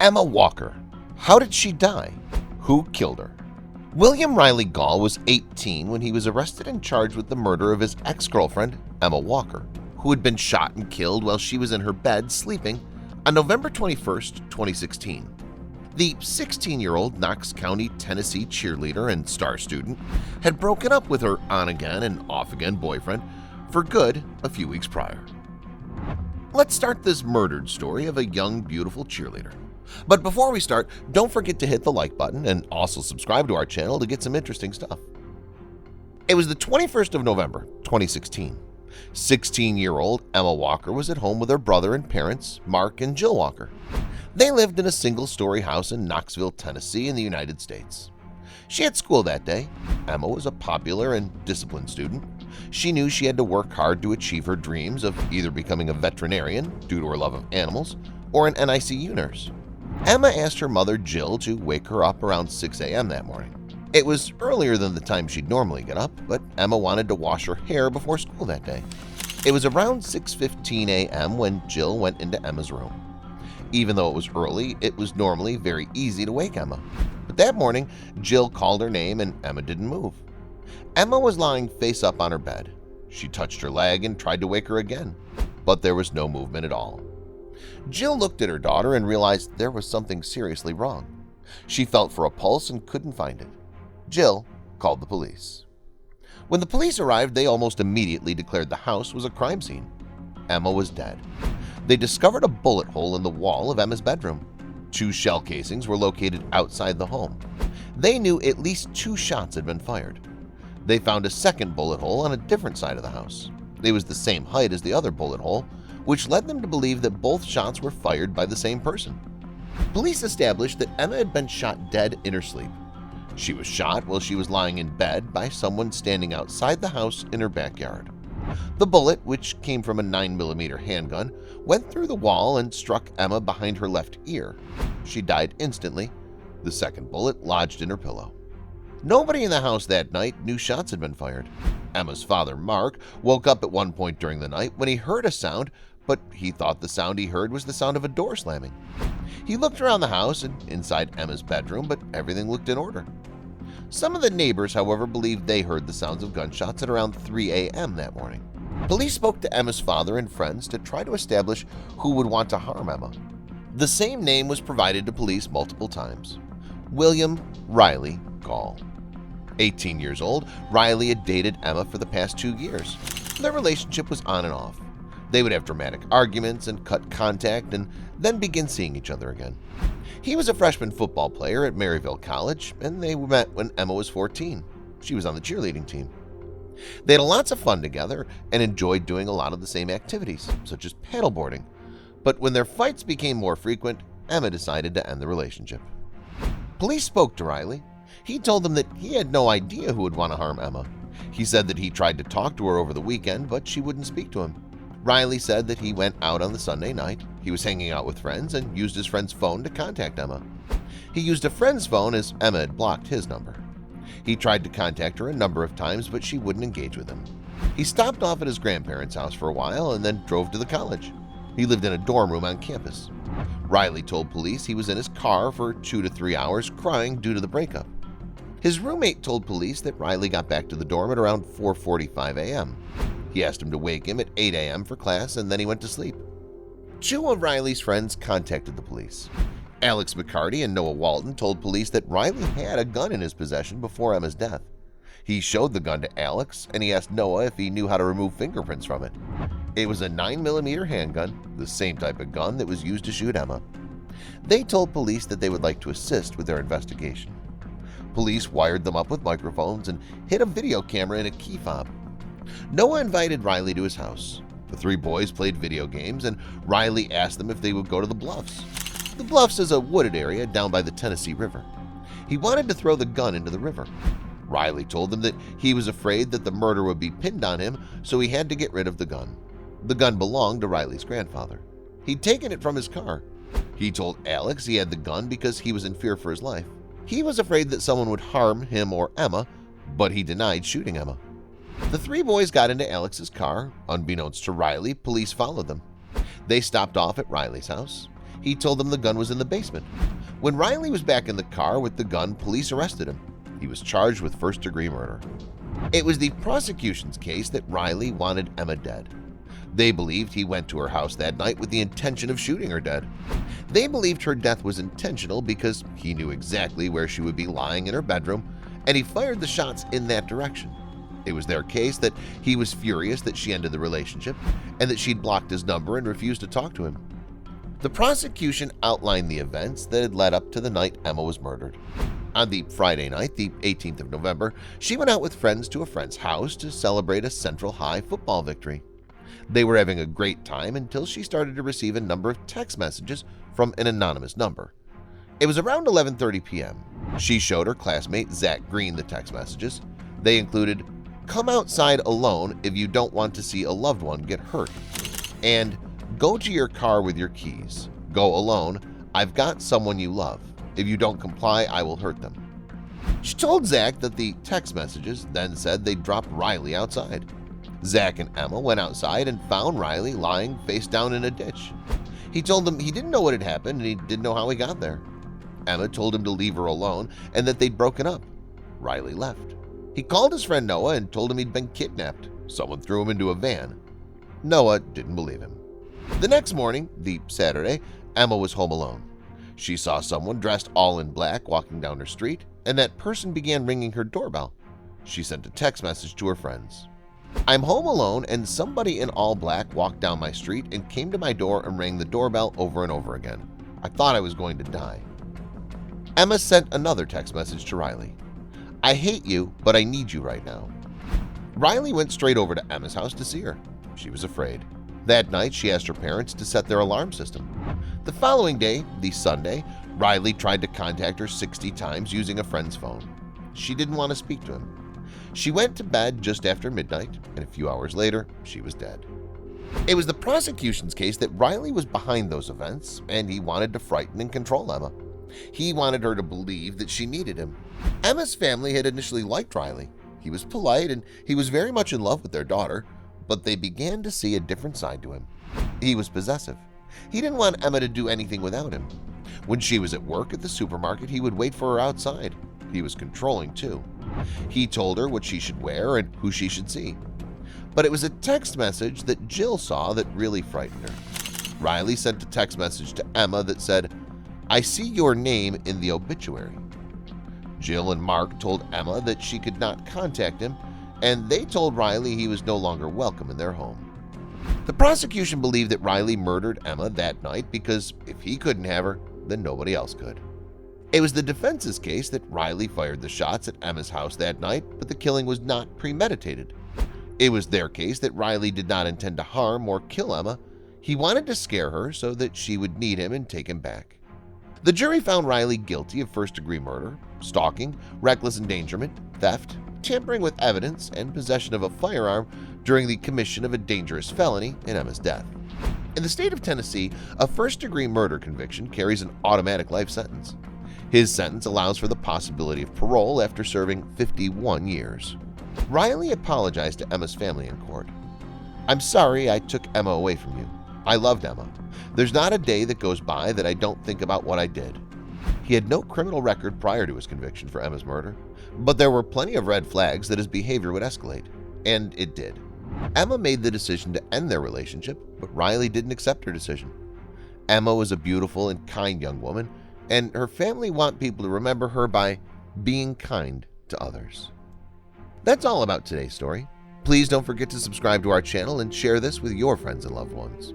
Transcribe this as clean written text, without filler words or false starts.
Emma Walker. How did she die? Who killed her? William Riley Gaul was 18 when he was arrested and charged with the murder of his ex-girlfriend, Emma Walker, who had been shot and killed while she was in her bed sleeping on November 21, 2016. The 16-year-old Knox County, Tennessee cheerleader and star student had broken up with her on-again and off-again boyfriend for good a few weeks prior. Let's start this murdered story of a young, beautiful cheerleader. But before we start, don't forget to hit the like button and also subscribe to our channel to get some interesting stuff. It was the 21st of November, 2016. 16-year-old Emma Walker was at home with her brother and parents, Mark and Jill Walker. They lived in a single-story house in Knoxville, Tennessee in the United States. She had school that day. Emma was a popular and disciplined student. She knew she had to work hard to achieve her dreams of either becoming a veterinarian due to her love of animals or an NICU nurse. Emma asked her mother Jill to wake her up around 6 a.m. that morning. It was earlier than the time she'd normally get up, but Emma wanted to wash her hair before school that day. It was around 6:15 a.m. when Jill went into Emma's room. Even though it was early, it was normally very easy to wake Emma. But that morning, Jill called her name and Emma didn't move. Emma was lying face up on her bed. She touched her leg and tried to wake her again, but there was no movement at all. Jill looked at her daughter and realized there was something seriously wrong. She felt for a pulse and couldn't find it. Jill called the police. When the police arrived, they almost immediately declared the house was a crime scene. Emma was dead. They discovered a bullet hole in the wall of Emma's bedroom. 2 shell casings were located outside the home. They knew at least 2 shots had been fired. They found a second bullet hole on a different side of the house. It was the same height as the other bullet hole, which led them to believe that both shots were fired by the same person. Police established that Emma had been shot dead in her sleep. She was shot while she was lying in bed by someone standing outside the house in her backyard. The bullet, which came from a 9mm handgun, went through the wall and struck Emma behind her left ear. She died instantly. The second bullet lodged in her pillow. Nobody in the house that night knew shots had been fired. Emma's father, Mark, woke up at one point during the night when he heard a sound, but he thought the sound he heard was the sound of a door slamming. He looked around the house and inside Emma's bedroom, but everything looked in order. Some of the neighbors, however, believed they heard the sounds of gunshots at around 3 a.m. that morning. Police spoke to Emma's father and friends to try to establish who would want to harm Emma. The same name was provided to police multiple times: William Riley Gaul. 18 years old, Riley had dated Emma for the past 2 years. Their relationship was on and off. They would have dramatic arguments and cut contact and then begin seeing each other again. He was a freshman football player at Maryville College, and they met when Emma was 14. She was on the cheerleading team. They had lots of fun together and enjoyed doing a lot of the same activities, such as paddleboarding. But when their fights became more frequent, Emma decided to end the relationship. Police spoke to Riley. He told them that he had no idea who would want to harm Emma. He said that he tried to talk to her over the weekend, but she wouldn't speak to him. Riley said that he went out on the Sunday night. He was hanging out with friends and used his friend's phone to contact Emma. He used a friend's phone as Emma had blocked his number. He tried to contact her a number of times, but she wouldn't engage with him. He stopped off at his grandparents' house for a while and then drove to the college. He lived in a dorm room on campus. Riley told police he was in his car for 2 to 3 hours crying due to the breakup. His roommate told police that Riley got back to the dorm at around 4:45 a.m. He asked him to wake him at 8 a.m. for class, and then he went to sleep. 2 of Riley's friends contacted the police. Alex McCarty and Noah Walton told police that Riley had a gun in his possession before Emma's death. He showed the gun to Alex, and he asked Noah if he knew how to remove fingerprints from it. It was a 9mm handgun, the same type of gun that was used to shoot Emma. They told police that they would like to assist with their investigation. Police wired them up with microphones and hid a video camera in a key fob. Noah invited Riley to his house. The 3 boys played video games, and Riley asked them if they would go to the Bluffs. The Bluffs is a wooded area down by the Tennessee River. He wanted to throw the gun into the river. Riley told them that he was afraid that the murder would be pinned on him, so he had to get rid of the gun. The gun belonged to Riley's grandfather. He'd taken it from his car. He told Alex he had the gun because he was in fear for his life. He was afraid that someone would harm him or Emma, but he denied shooting Emma. The 3 boys got into Alex's car. Unbeknownst to Riley, police followed them. They stopped off at Riley's house. He told them the gun was in the basement. When Riley was back in the car with the gun, police arrested him. He was charged with first-degree murder. It was the prosecution's case that Riley wanted Emma dead. They believed he went to her house that night with the intention of shooting her dead. They believed her death was intentional because he knew exactly where she would be lying in her bedroom, and he fired the shots in that direction. It was their case that he was furious that she ended the relationship and that she'd blocked his number and refused to talk to him. The prosecution outlined the events that had led up to the night Emma was murdered. On the Friday night, the 18th of November, she went out with friends to a friend's house to celebrate a Central High football victory. They were having a great time until she started to receive a number of text messages from an anonymous number. It was around 11:30 p.m. She showed her classmate Zach Green the text messages. They included, "Come outside alone if you don't want to see a loved one get hurt," and "Go to your car with your keys. Go alone. I've got someone you love. If you don't comply, I will hurt them." She told Zach that the text messages then said they'd drop Riley outside. Zach and Emma went outside and found Riley lying face down in a ditch. He told them he didn't know what had happened and he didn't know how he got there. Emma told him to leave her alone and that they'd broken up. Riley left. He called his friend Noah and told him he'd been kidnapped. Someone threw him into a van. Noah didn't believe him. The next morning, the Saturday, Emma was home alone. She saw someone dressed all in black walking down her street, and that person began ringing her doorbell. She sent a text message to her friends. "I'm home alone and somebody in all black walked down my street and came to my door and rang the doorbell over and over again. I thought I was going to die." Emma sent another text message to Riley. "I hate you, but I need you right now." Riley went straight over to Emma's house to see her. She was afraid. That night, she asked her parents to set their alarm system. The following day, the Sunday, Riley tried to contact her 60 times using a friend's phone. She didn't want to speak to him. She went to bed just after midnight, and a few hours later, she was dead. It was the prosecution's case that Riley was behind those events, and he wanted to frighten and control Emma. He wanted her to believe that she needed him. Emma's family had initially liked Riley. He was polite, and he was very much in love with their daughter, but they began to see a different side to him. He was possessive. He didn't want Emma to do anything without him. When she was at work at the supermarket, he would wait for her outside. He was controlling too. He told her what she should wear and who she should see. But it was a text message that Jill saw that really frightened her. Riley sent a text message to Emma that said, "I see your name in the obituary." Jill and Mark told Emma that she could not contact him, and they told Riley he was no longer welcome in their home. The prosecution believed that Riley murdered Emma that night because if he couldn't have her, then nobody else could. It was the defense's case that Riley fired the shots at Emma's house that night, but the killing was not premeditated. It was their case that Riley did not intend to harm or kill Emma. He wanted to scare her so that she would need him and take him back. The jury found Riley guilty of first-degree murder, stalking, reckless endangerment, theft, tampering with evidence, and possession of a firearm during the commission of a dangerous felony in Emma's death. In the state of Tennessee, a first-degree murder conviction carries an automatic life sentence. His sentence allows for the possibility of parole after serving 51 years. Riley apologized to Emma's family in court. "I'm sorry I took Emma away from you. I loved Emma. There's not a day that goes by that I don't think about what I did." He had no criminal record prior to his conviction for Emma's murder, but there were plenty of red flags that his behavior would escalate, and it did. Emma made the decision to end their relationship, but Riley didn't accept her decision. Emma was a beautiful and kind young woman, and her family want people to remember her by being kind to others. That's all about today's story. Please don't forget to subscribe to our channel and share this with your friends and loved ones.